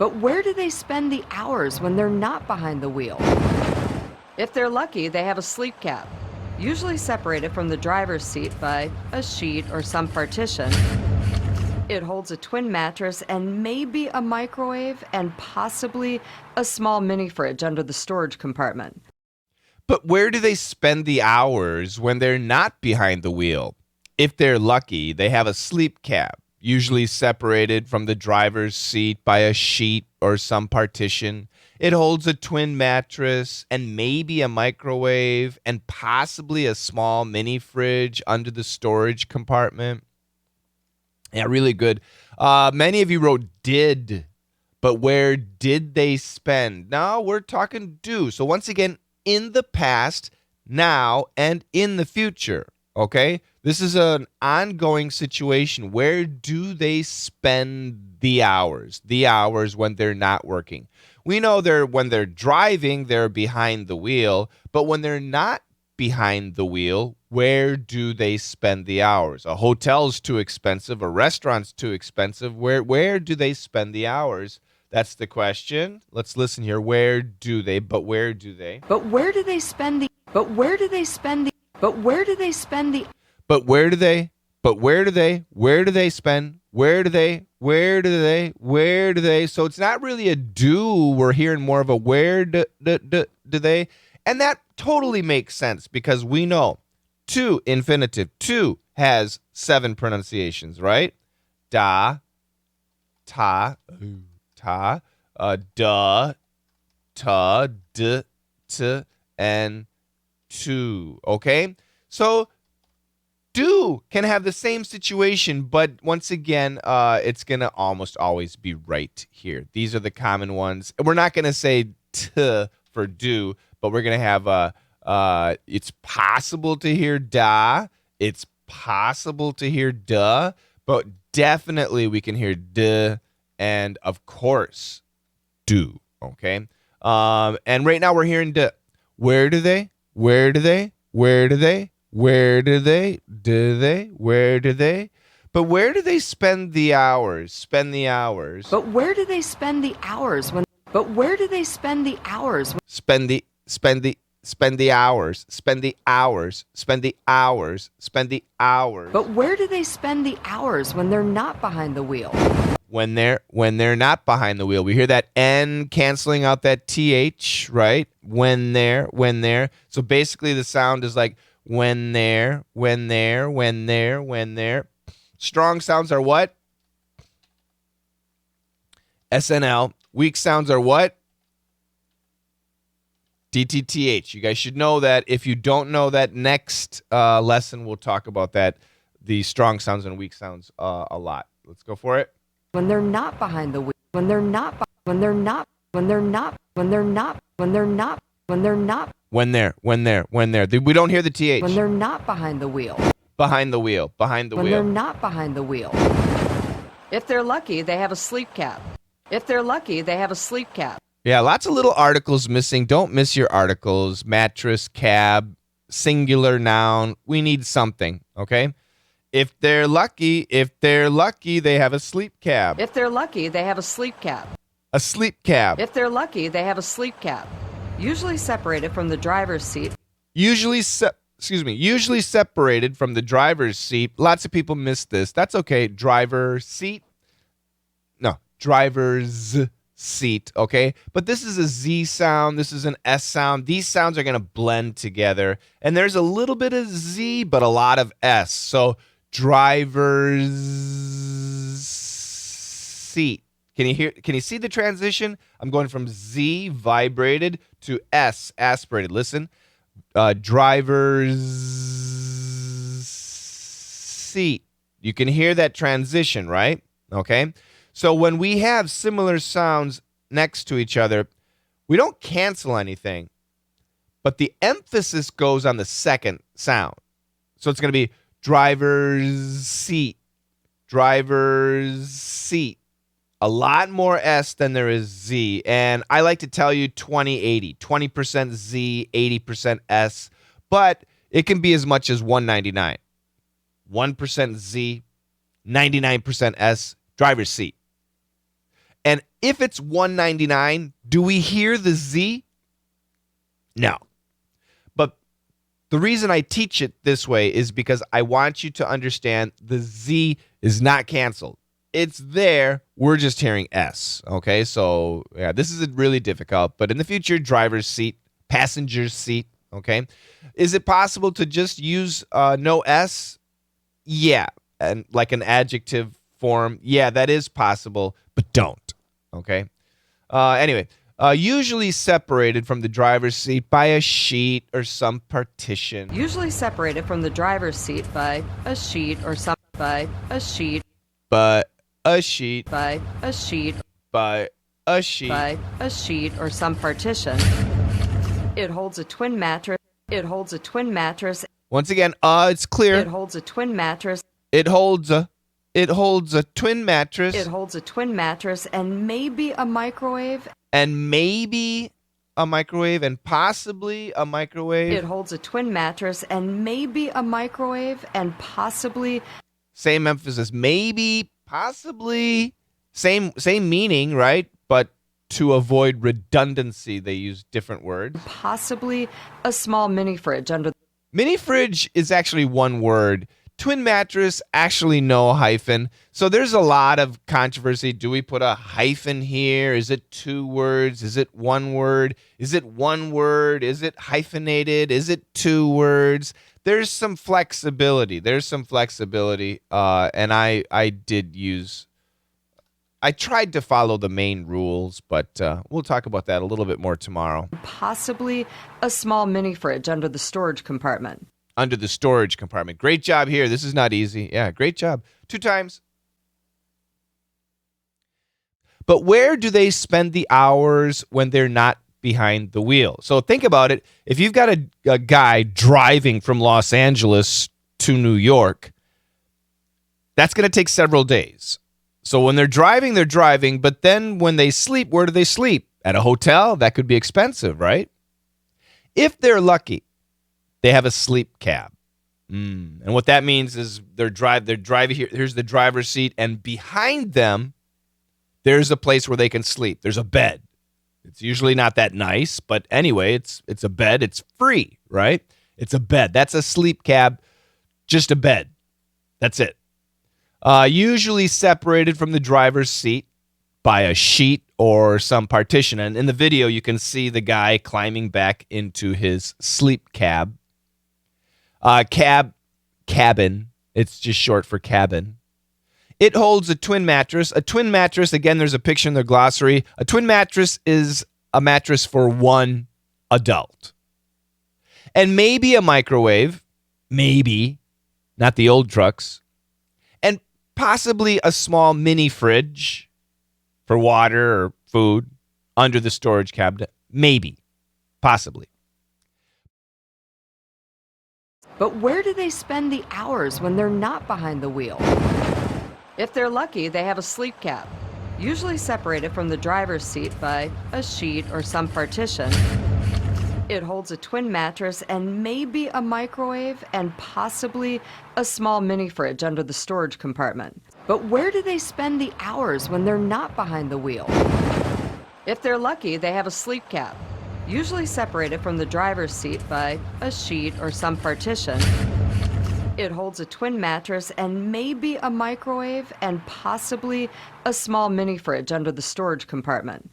But where do they spend the hours when they're not behind the wheel? If they're lucky, they have a sleep cab, usually separated from the driver's seat by a sheet or some partition. It holds a twin mattress and maybe a microwave and possibly a small mini fridge under the storage compartment. But where do they spend the hours when they're not behind the wheel? If they're lucky, they have a sleep cab, usually separated from the driver's seat by a sheet or some partition. It holds a twin mattress and maybe a microwave and possibly a small mini fridge under the storage compartment. Yeah, really good. Many of you wrote did, but where did they spend? No, we're talking do. So once again, in the past, now, and in the future, okay? This is an ongoing situation. Where do they spend the hours? The hours when they're not working. We know when they're driving, they're behind the wheel, but when they're not behind the wheel, where do they spend the hours? A hotel's too expensive, a restaurant's too expensive. Where do they spend the hours? That's the question. Let's listen here. Where do they? But where do they? But where do they spend the? But where do they spend the? But where do they spend the? But where do they? But where do they? Where do they spend? Where do they? Where do they? Where do they? So it's not really a do. We're hearing more of a where do they? And that totally makes sense because we know to infinitive. To has 7 pronunciations, right? Da, ta, ta, da, ta, d, t, and to. Okay? So do can have the same situation, but once again, it's going to almost always be right here. These are the common ones. We're not going to say t for do, but we're going to have it's possible to hear da. It's possible to hear duh, but definitely we can hear duh and, of course, do. Okay? And right now we're hearing duh. Where do they? Where do they? Where do they? Where do they? Do they? Where do they? But where do they spend the hours? Spend the hours. But where do they spend the hours when? But where do they spend the hours? Spend the hours. Spend the hours. Spend the hours. Spend the hours. But where do they spend the hours when they're not behind the wheel? When they're not behind the wheel. We hear that N canceling out that TH, right? When they're. So basically the sound is like when they're. Strong sounds are what? SNL. Weak sounds are what? DTTH. You guys should know that. If you don't know that, next lesson we'll talk about that, the strong sounds and weak sounds a lot. Let's go for it. When they're not behind the wheel. When they're not. When they're not. When they're not. When they're not. When they're not. When they're not. When they're. We don't hear the TH. When they're not behind the wheel. Behind the wheel. Behind the when wheel. When they're not behind the wheel. If they're lucky, they have a sleep cab. If they're lucky, they have a sleep cab. Yeah, lots of little articles missing. Don't miss your articles. Mattress, cab, singular noun. We need something, okay? If they're lucky, they have a sleep cab. If they're lucky, they have a sleep cab. A sleep cab. If they're lucky, they have a sleep cab, usually separated from the driver's seat. Usually separated from the driver's seat. Lots of people miss this. That's okay. Driver's seat. Driver's seat, okay? But this is a Z sound. This is an S sound. These sounds are going to blend together. And there's a little bit of Z, but a lot of S. So driver's seat. Can you see the transition? I'm going from Z vibrated to S aspirated. Listen. Driver's seat. You can hear that transition, right? Okay? So when we have similar sounds next to each other, we don't cancel anything, but the emphasis goes on the second sound. So it's going to be driver's seat, driver's seat. A lot more S than there is Z. And I like to tell you 20-80, 20% Z, 80% S, but it can be as much as 199. 1% Z, 99% S, driver's seat. And if it's 199, do we hear the Z? No. But the reason I teach it this way is because I want you to understand the Z is not canceled. It's there. We're just hearing S. Okay, so yeah, this is really difficult. But in the future, driver's seat, passenger's seat. Okay, is it possible to just use no S? Yeah, and like an adjective form. Yeah, that is possible, but don't. Okay. Anyway, usually separated from the driver's seat by a sheet or some partition. Usually separated from the driver's seat by a sheet or some by a sheet. By a sheet. By a sheet. By a sheet. By a sheet or some partition. It holds a twin mattress. It holds a twin mattress. Once again, it's clear. It holds a twin mattress. It holds a twin mattress. It holds a twin mattress and maybe a microwave. And maybe a microwave and possibly a microwave. It holds a twin mattress and maybe a microwave and possibly. Same emphasis. Maybe, possibly. Same meaning, right? But to avoid redundancy, they use different words. Possibly a small mini fridge under. Mini fridge is actually one word. Twin mattress, actually no hyphen. So there's a lot of controversy. Do we put a hyphen here? Is it two words? Is it one word? Is it one word? Is it hyphenated? Is it two words? There's some flexibility. And I tried to follow the main rules, but we'll talk about that a little bit more tomorrow. Possibly a small mini fridge under the storage compartment. Under the storage compartment. Great job here. This is not easy. Yeah, great job. 2 times. But where do they spend the hours when they're not behind the wheel? So think about it. If you've got a guy driving from Los Angeles to New York, that's going to take several days. So when they're driving, but then when they sleep, where do they sleep? At a hotel? That could be expensive, right? If they're lucky, they have a sleep cab. And what that means is they're driving here. Here's the driver's seat, and behind them, there's a place where they can sleep. There's a bed. It's usually not that nice, but anyway, it's a bed. It's free, right? It's a bed. That's a sleep cab, just a bed. That's it. Usually separated from the driver's seat by a sheet or some partition. And in the video, you can see the guy climbing back into his sleep cab. Cabin. It's just short for cabin. It holds a twin mattress. A twin mattress, again, there's a picture in the glossary. A twin mattress is a mattress for one adult. And maybe a microwave. Maybe. Not the old trucks. And possibly a small mini fridge for water or food under the storage cabinet. Maybe. Possibly. But where do they spend the hours when they're not behind the wheel? If they're lucky, they have a sleep cab, usually separated from the driver's seat by a sheet or some partition. It holds a twin mattress and maybe a microwave and possibly a small mini fridge under the storage compartment. But where do they spend the hours when they're not behind the wheel? If they're lucky, they have a sleep cab, usually separated from the driver's seat by a sheet or some partition. It holds a twin mattress and maybe a microwave and possibly a small mini fridge under the storage compartment.